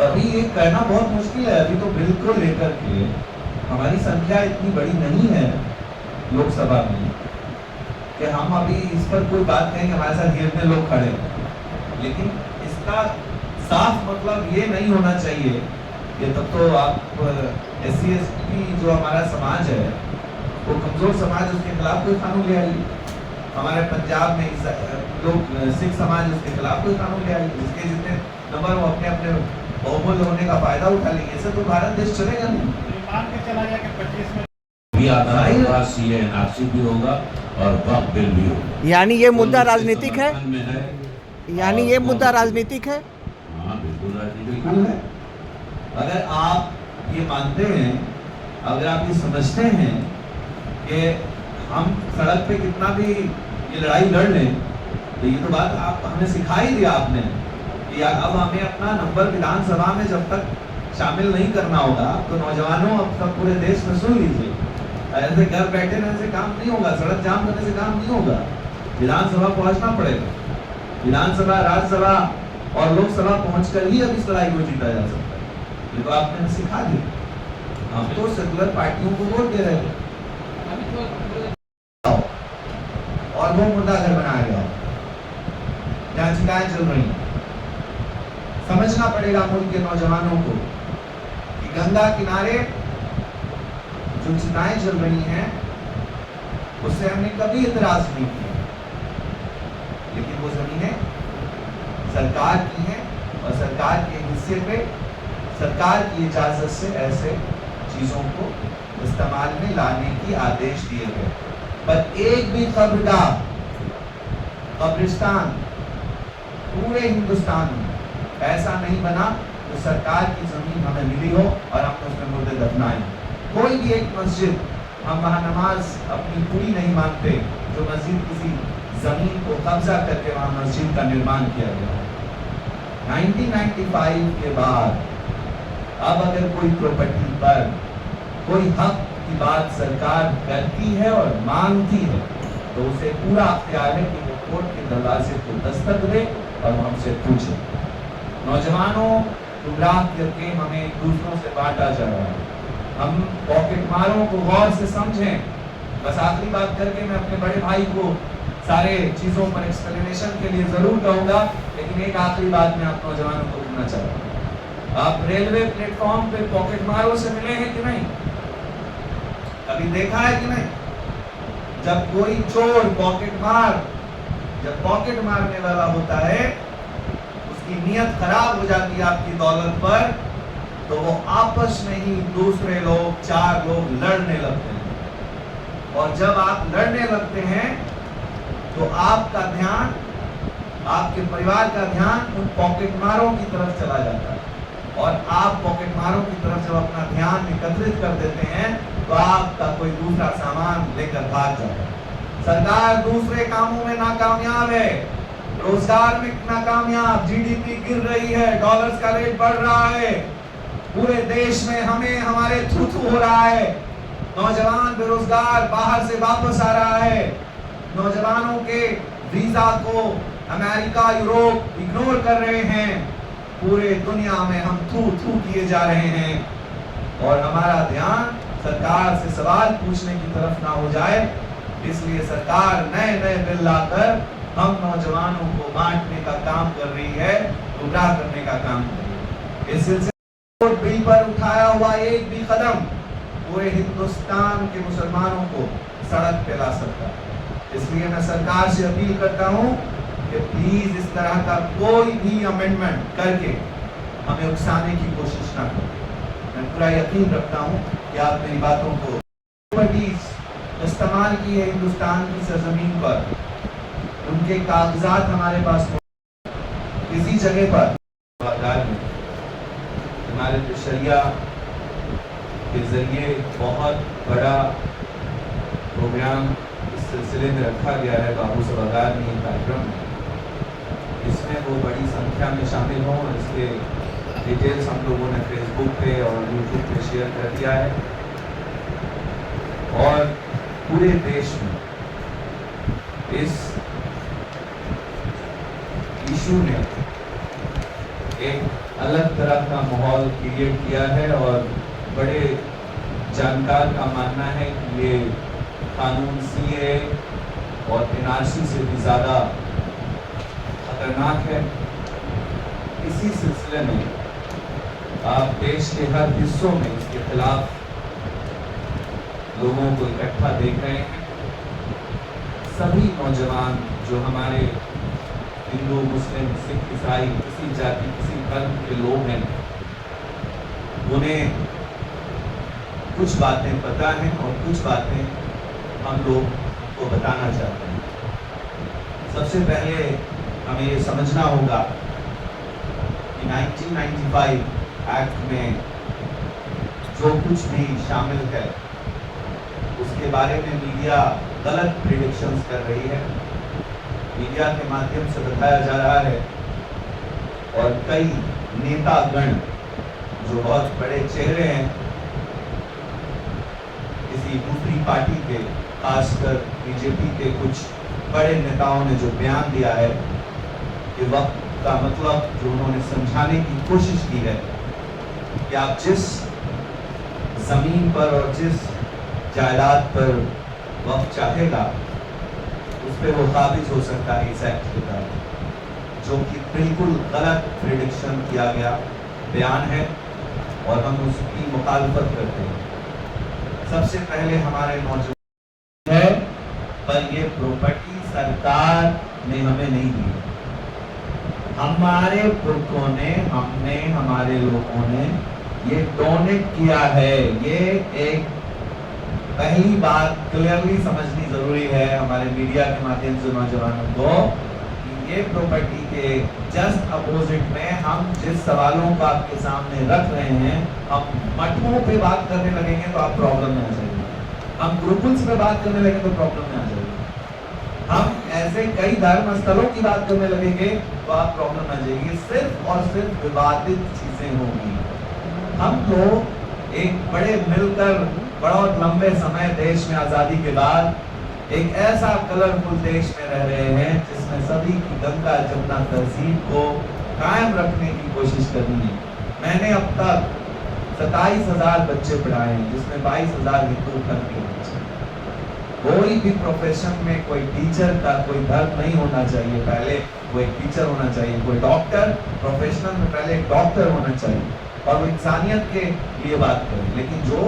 अभी ये करना बहुत मुश्किल है। अभी तो बिल को लेकर के हमारी संख्या इतनी बड़ी नहीं है लोकसभा में कि हम अभी इस पर कोई बात कहें कि हमारे साथ ये इतने लोग खड़े हैं, लेकिन इसका साफ मतलब ये नहीं होना चाहिए कि तब तो आप SC ST जो हमारा समाज है वो कमजोर समाज, उसके खिलाफ कोई कानून ले आइए। हमारे पंजाब में लोग सिख समाज, उसके खिलाफ कोई कानून ले आइए। जिसके जितने नंबर वो अपने अपने बहुमूल्य होने का फायदा उठा लेंगे। ऐसे तो भारत देश चलेगा नहीं। मान के चला गया कि 25 में भी आता होगा, CA NRC भी होगा और वक्फ बिल भी होगा। यानी ये मुद्दा राजनीतिक है, यानी ये मुद्दा राजनीतिक है। हाँ बिल्कुल राजनीतिक है। अगर आप ये मानते हैं, अगर आप ये समझते हैं कि हम सड़क पे कितना भी ये लड़ाई लड़ लें, तो ये तो बात आप हमें सिखा ही दिया आपने कि अब हमें अपना नंबर विधानसभा में जब तक शामिल नहीं करना होगा। तो नौजवानों, अब तक पूरे देश में सुन लीजिए, ऐसे घर बैठे रहने से काम नहीं होगा, सड़क जाम करने से काम नहीं होगा। विधानसभा पहुंचना पड़ेगा। विधानसभा, राज्यसभा और लोकसभा पहुंचकर ही अब इस लड़ाई को जीता जा सकता है। ये तो आपने सिखा दिया। हम तो सेकुलर पार्टियों को वोट दे रहे हैं और वो मुद्दा घर बनाया गया जहाँ चिताएं चल रही हैं। समझना पड़ेगा मुल्क के नौजवानों को कि गंगा किनारे जो चिताएं चल रही हैं उससे हमने कभी इतराज नहीं किया, लेकिन वो जमीनें सरकार की हैं और सरकार के हिस्से पे सरकार की इजाजत से ऐसे चीजों को इस्तेमाल में लाने की आदेश दिए गए। पर एक भी कब्रगाह, कब्रिस्तान पूरे हिंदुस्तान में ऐसा नहीं बना तो सरकार की जमीन हमें मिली हो और हमने उसमें मुर्दे दफनाए। कोई भी एक मस्जिद हम वहां नमाज अपनी पूरी नहीं मानते जो मस्जिद किसी जमीन को कब्जा करके वहां मस्जिद का निर्माण किया गया। 1995 के बाद अब अगर कोई प्रॉपर्टी पर कोई हक की बात सरकार करती है और मांगती है तो उसे पूरा अख्तियार है कि वो कोर्ट के दरवाजे को दस्तक दे और हमसे पूछे। नौजवानों, गुमराह करके हमें एक दूसरों से बांटा जा रहा है। हम पॉकेट मारों को गौर से समझें। बस आखिरी बात करके मैं अपने बड़े भाई को सारे चीजों पर एक्सप्लेनेशन के लिए जरूर कहूंगा, लेकिन एक आखिरी बात मैं आप नौजवानों को कहना चाहता हूँ। आप रेलवे प्लेटफॉर्म पे पॉकेट मारों से मिले हैं कि नहीं? कभी देखा है कि नहीं? जब कोई चोर जब पॉकेट मारने वाला होता है, उसकी नीयत खराब हो जाती है आपकी दौलत पर, तो वो आपस में ही दूसरे लोग, 4 लोग लड़ने लगते हैं। और जब आप लड़ने लगते हैं तो आपका ध्यान, आपके परिवार का ध्यान उन पॉकेट मारों की तरफ चला जाता है। और आप पॉकेट मारों की तरफ जब अपना ध्यान एकत्रित कर देते हैं तो आपका कोई दूसरा सामान लेकर भाग जाता है। सरकार दूसरे कामों में नाकामयाब है, रोजगार में नाकामयाब, GDP गिर रही है, डॉलर्स का रेट बढ़ रहा है, पूरे देश में हमें हमारे थू हो रहा है, नौजवान बेरोजगार बाहर से वापस आ रहा है, नौजवानों के वीजा को अमेरिका, यूरोप इग्नोर कर रहे हैं, पूरे दुनिया में हम थू किए जा रहे हैं और हमारा ध्यान सरकार से सवाल पूछने की तरफ ना हो जाए। इसलिए सरकार नए बिल लाकर हम नौजवानों को बांटने का काम कर रही है, गुमराह करने का काम कर रही है। इस सिलसिले में बिल पर उठाया हुआ एक भी कदम पूरे हिंदुस्तान के मुसलमानों को सड़क पे ला सकता है। इसलिए मैं सरकार से अपील करता हूँ कि प्लीज इस तरह का कोई भी अमेंडमेंट करके हमें उकसाने की कोशिश ना करें। मैं पूरा यकीन रखता हूँ कि आप मेरी बातों को इस्तेमाल की है हिंदुस्तान की सरजमीन पर, उनके कागजात हमारे पास किसी जगह पर हमारे शरिया के जरिए बहुत बड़ा प्रोग्राम इस सिलसिले में रखा गया है बाबू सभागार में ये कार्यक्रम, इसमें वो बड़ी संख्या में शामिल हों। इसके डिटेल्स हम लोगों ने फेसबुक पे और यूट्यूब पे शेयर कर दिया है और पूरे देश में इस इशू ने एक अलग तरह का माहौल क्रिएट किया है और बड़े जानकार का मानना है कि ये कानून सीए और एनआरसी से भी ज़्यादा खतरनाक है। इसी सिलसिले में आप देश के हर हिस्सों में इसके खिलाफ लोगों को इकट्ठा देख रहे हैं। सभी नौजवान जो हमारे हिंदू, मुस्लिम, सिख, ईसाई, किसी जाति, किसी धर्म के लोग हैं, उन्हें कुछ बातें पता हैं और कुछ बातें हम लोग को बताना चाहते हैं। सबसे पहले हमें ये समझना होगा कि 1995 एक्ट में जो कुछ भी शामिल है उसके बारे में मीडिया गलत प्रेडिक्शंस कर रही है। मीडिया के माध्यम से बताया जा रहा है और कई नेतागण जो बहुत बड़े चेहरे हैं किसी दूसरी पार्टी के, खासकर बीजेपी के कुछ बड़े नेताओं ने जो बयान दिया है कि वक्त का मतलब जो उन्होंने समझाने की कोशिश की है कि आप जिस जमीन पर और जिस जायदाद पर वक्त चाहेगा उस पर वो काबिज हो सकता है इस एक्ट के तहत, जो कि बिल्कुल गलत प्रेडिक्शन किया गया बयान है और हम उसकी मुखालफत करते हैं। सबसे पहले हमारे नौजवान है, पर ये प्रॉपर्टी सरकार ने हमें नहीं दी, हमारे पुरखों ने, हमने, हमारे लोगों ने ये डोनेट किया है। ये एक पहली बात क्लियरली समझनी जरूरी है हमारे मीडिया के माध्यम से नौजवानों को कि ये प्रॉपर्टी के जस्ट अपोजिट में हम जिस सवालों को आपके सामने रख रहे हैं, हम मठों पे बात करने लगेंगे तो आप प्रॉब्लम में आ जाएंगे, हम गुरुकुल्स पे बात करने लगेंगे तो प्रॉब्लम में आ जाएंगे, हम ऐसे कई धर्म स्थलों की बात करने लगेंगे तो आप प्रॉब्लम आ जाएगी। सिर्फ और सिर्फ विवादित चीजें होंगी। हम लोग एक बड़े मिलकर बहुत लंबे समय देश में आजादी के बाद एक ऐसा कलरफुल देश में रह रहे हैं जिसमें सभी की गंगा जमुना तहजीब को कायम रखने की कोशिश करनी है। मैंने अब तक 27,000 बच्चे पढ़ाए हैं, जिसमें 22,000 हिंदू धर्म के बच्चे। कोई भी प्रोफेशन में कोई टीचर का कोई धर्म नहीं होना चाहिए, पहले वो एक टीचर होना चाहिए, कोई डॉक्टर प्रोफेशनल में पहले एक डॉक्टर होना चाहिए और वो इंसानियत के लिए बात करें। लेकिन जो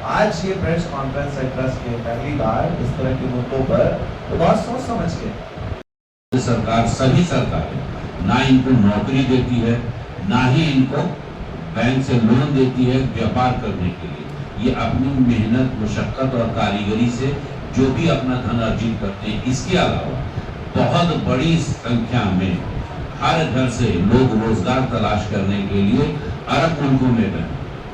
आज ये प्रेस कॉन्फ्रेंस है ट्रस्ट के पहली बार इस तरह के मुद्दों पर, तो बहुत सोच समझ के सरकार, सभी सरकारें ना इनको नौकरी देती है, ना ही इनको बैंक से लोन देती है व्यापार करने के लिए। ये अपनी मेहनत, मुशक्कत और कारीगरी से जो भी अपना धन अर्जित करते हैं, इसके अलावा बहुत बड़ी संख्या में हर घर से लोग रोजगार तलाश करने के लिए अरब मुल्कों में गए,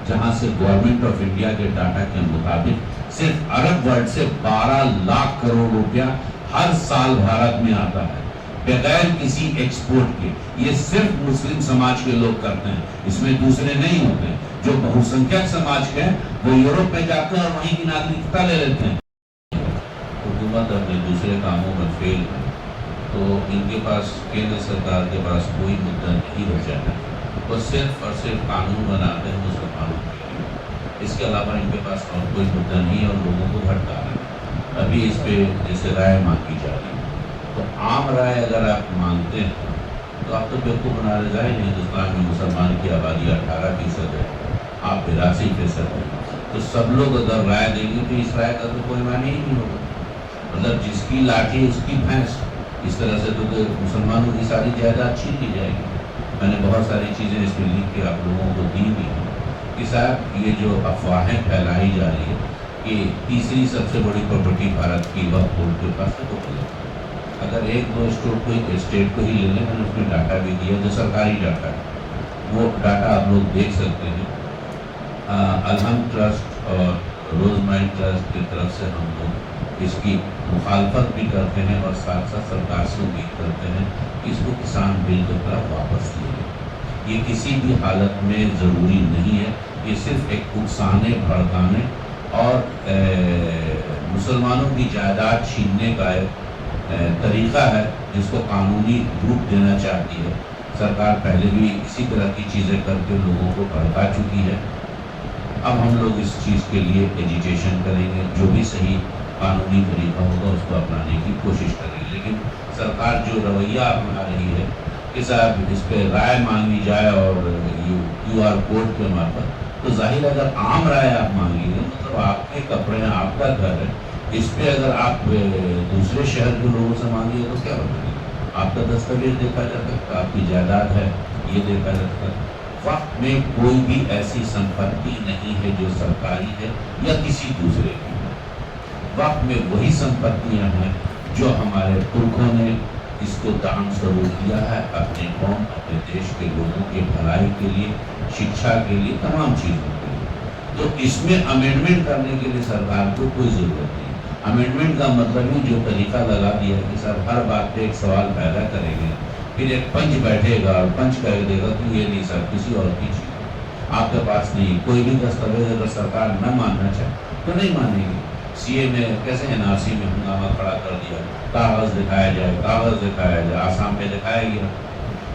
जहां से गवर्नमेंट ऑफ इंडिया के डाटा के मुताबिक सिर्फ अरब वर्ल्ड से 12 लाख करोड़ रुपया हर साल भारत में आता है बगैर किसी एक्सपोर्ट के। ये सिर्फ मुस्लिम समाज के लोग करते हैं, इसमें दूसरे नहीं होते हैं। जो बहुसंख्यक समाज के हैं वो यूरोप में जाते हैं और वहीं की नागरिकता ले लेते हैं। हुकूमत अपने दूसरे कामों में फेल है तो इनके पास, केंद्र सरकार के पास कोई मुद्दा नहीं बचा है। वो सिर्फ और सिर्फ कानून बनाते हैं मुसलमानों के लिए, इसके अलावा इनके पास और कोई मुद्दा नहीं और लोगों को भटका रहे हैं। अभी इस पे जैसे राय मांगी जा रही है, तो आम राय अगर आप मांगते हैं तो आप तो बेवकूफ़ बना रहे जाए। हिंदुस्तान में मुसलमान की आबादी 18% है, आप 82% है, तो सब लोग अगर राय देंगे तो इस राय का तो कोई मायने ही नहीं होगा। मतलब जिसकी लाठी उसकी भैंस, इस तरह से तो मुसलमानों की सारी जायदाद छीन ली जाएगी। मैंने बहुत सारी चीज़ें इसमें लिख के आप लोगों को दी भी हैं कि साहब ये जो अफवाहें फैलाई जा रही है कि तीसरी सबसे बड़ी प्रॉपर्टी भारत की वक्फ बोर्ड के पास है, तो अगर एक दो स्टेट को ही ले लें, मैंने उसमें डाटा भी दिया जो सरकारी डाटा है, वो डाटा आप लोग देख सकते हैं। अलहम ट्रस्ट और रोजमाइन ट्रस्ट की तरफ से हम लोग इसकी मुखालफत भी करते हैं और साथ साथ सरकार से उम्मीद करते हैं कि इसको किसान बिल की तरफ वापस लिए। ये किसी भी हालत में ज़रूरी नहीं है, ये सिर्फ एक उकसाने, भड़काने और मुसलमानों की जायदाद छीनने का एक तरीका है जिसको कानूनी रूप देना चाहती है सरकार पहले भी इसी तरह की चीज़ें करके लोगों को भड़का चुकी है। अब हम लोग इस चीज़ के लिए एजिटेशन करेंगे, जो भी सही कानूनी तरीका होगा उसको अपनाने की कोशिश करेंगे। लेकिन सरकार जो रवैया अपना रही है कि साहब इस पर राय मांगी जाए और QR कोड के मार्फत, तो जाहिर है अगर आम राय आप मांगेंगे, मतलब आपके कपड़े हैं, आपका घर है, इस पे अगर आप दूसरे शहर के लोगों से मांगिए तो क्या बताएंगे? आपका दस्तावेज देखा जा सकता, आपकी जायदाद है ये देखा जा सकता। वक्त में कोई भी ऐसी संपत्ति नहीं है जो सरकारी है या किसी दूसरे की। वक्त में वही संपत्तियां हैं जो हमारे पुरखों ने इसको दान स्वरूप दिया है अपने कौम, अपने देश के लोगों के भलाई के लिए, शिक्षा के लिए, तमाम चीज़ों के लिए। तो इसमें अमेंडमेंट करने के लिए सरकार को कोई ज़रूरत नहीं। अमेंडमेंट का मतलब ही जो तरीका लगा दिया है कि सर हर बात पे एक सवाल पैदा करेंगे, फिर एक पंच बैठेगा और पंच कह देगा कि ये नहीं सर किसी और की चीज़ आपके पास नहीं। कोई भी दस्तावेज अगर सरकार न मानना चाहे तो नहीं मानेगी। CA में कैसे NRC में हंगामा खड़ा कर दिया, कागज़ दिखाया जाए, कागज़ दिखाया जाए। आसाम में दिखाया गया,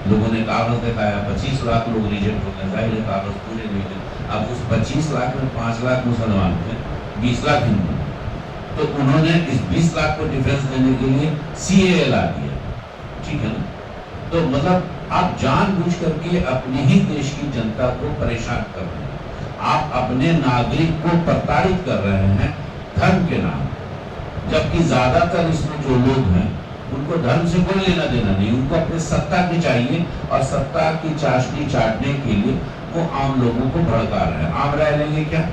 लोगों ने कागज़ दिखाया, 25 लाख लोग रिजेक्ट हो गए, जाहिर है कागज़ पूरे नहीं थे। अब उस 25 लाख में 5 लाख मुसलमान थे, 20 लाख हिंदू, तो उन्होंने इस 20 लाख को डिफेंस देने के लिए CAA ला दिया, ठीक है ना। तो मतलब आप जानबूझ करके अपने ही देश की जनता को परेशान कर रहे हैं, आप अपने नागरिक को प्रताड़ित कर रहे हैं धर्म के नाम, जबकि ज्यादातर इसमें जो लोग हैं उनको धर्म से कोई लेना देना नहीं, उनको अपने सत्ता की चाहिए और सत्ता की चाशनी चाटने के लिए वो आम लोगों को भड़का रहे हैं। आम रह लेंगे क्या?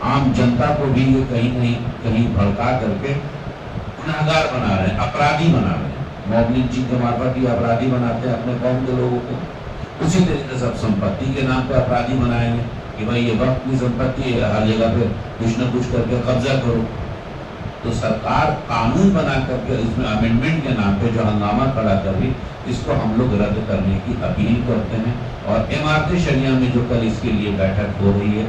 आम जनता को भी ये कहीं भड़का करके गुनहगार बना रहे हैं, अपराधी बना रहे हैं। मॉब लिंचिंग के मार्फत ही अपराधी बनाते हैं अपने कौम के लोगों को। उसी तरीके से अब संपत्ति के नाम पे अपराधी बनाएंगे कि भाई ये वक्त की संपत्ति है, हर जगह पे कुछ न कुछ करके कब्जा करो। तो सरकार कानून बना करके इसमें अमेंडमेंट के नाम पे जो हंगामा खड़ा कर रही, इसको हम लोग रद्द करने की अपील करते हैं। और इमारत शरिया में जो कल इसके लिए बैठक हो रही है,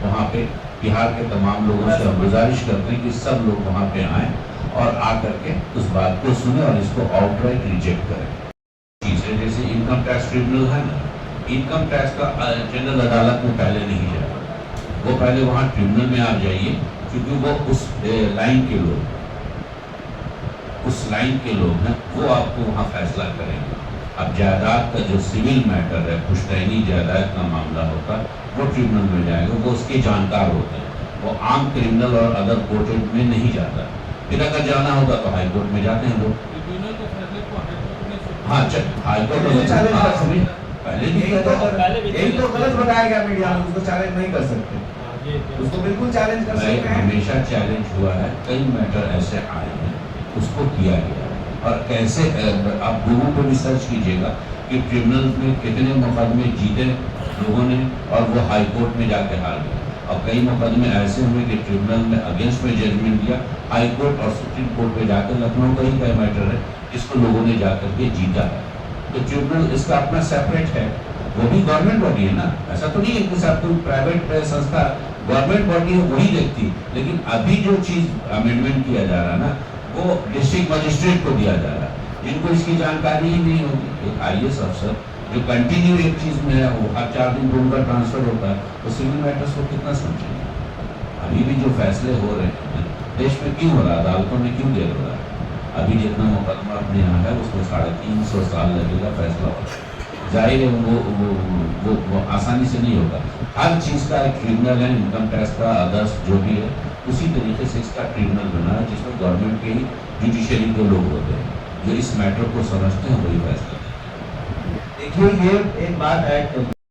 वहाँ पे बिहार के तमाम लोगों से हम गुजारिश करते हैं कि सब लोग वहाँ पे आएँ और आकर के उस बात को सुने और इसको आउटराइट रिजेक्ट करें। चीज़ें जैसे इनकम टैक्स ट्रिब्यूनल है ना, इनकम टैक्स का जनरल अदालत में पहले नहीं जाएगा, वो पहले वहाँ ट्रिब्यूनल में आप जाइए, क्योंकि वो उस लाइन के लोग हैं, वो आपको वहाँ फैसला करेंगे। अब जायदाद का जो सिविल मैटर है, पुश्तैनी जायदाद का मामला होता है, वो ट्रिब्यूनल में जाएगा, वो उसके जानकार होते हैं, वो आम क्रिमिनल और अदर कोर्ट में नहीं जाता। फिर अगर जाना होगा तो हाई कोर्ट में जाते हैं लोग। हाँ, हाई कोर्ट पहले भी एक तो गलत बताया गया मीडिया में, उसको चैलेंज नहीं कर सकते, उसको बिल्कुल चैलेंज कर सकते हैं। हमेशा चैलेंज हुआ है, कई मैटर ऐसे आए हैं, उसको किया गया। और कैसे आप गूगल पर भी सर्च कीजिएगा कि ट्रिब्यूनल में कितने मुकदमे जीते लोगों ने और वो हाई कोर्ट में जाके हार गए। और कई मुकदमे ऐसे हुए कि ट्रिब्यूनल में अगेंस्ट में जजमेंट दिया, हाई कोर्ट और सुप्रीम कोर्ट पे जाकर, लखनऊ का ही कई मैटर है जिसको लोगों ने जाकर के जीता है। तो ट्रिब्यूनल इसका अपना सेपरेट है, वो भी गवर्नमेंट बॉडी है ना, ऐसा तो नहीं है कि सब कोई प्राइवेट संस्था, गवर्नमेंट बॉडी है वही देखती। लेकिन अभी जो चीज अमेंडमेंट किया जा रहा है ना, वो डिस्ट्रिक्ट मजिस्ट्रेट को दिया जा रहा है, जिनको इसकी जानकारी ही नहीं होगी। एक IAS अफसर जो कंटिन्यू एक चीज में है, वो हर 4 दिन को उनका ट्रांसफर होता है, तो सिविल मैटर्स को कितना समझेंगे? अभी भी जो फैसले हो रहे हैं देश में क्यों हो रहा है, अदालतों में क्यों देर हो रहा है? अभी जितना मुकदमा अपने यहाँ है उसमें 350 साल लगेगा फैसला होगा। जाहिर है वो आसानी से नहीं होगा। हर चीज़ का एक ट्रिब्यूनल है, इनकम टैक्स का, अदर्स जो भी है, उसी तरीके से इसका ट्रिब्यूनल बना है जिसमें गवर्नमेंट के ही जुडिशरी के लोग होते हैं जो इस मैटर को समझते हैं, वही फैसला। देखिए ये एक बात ऐड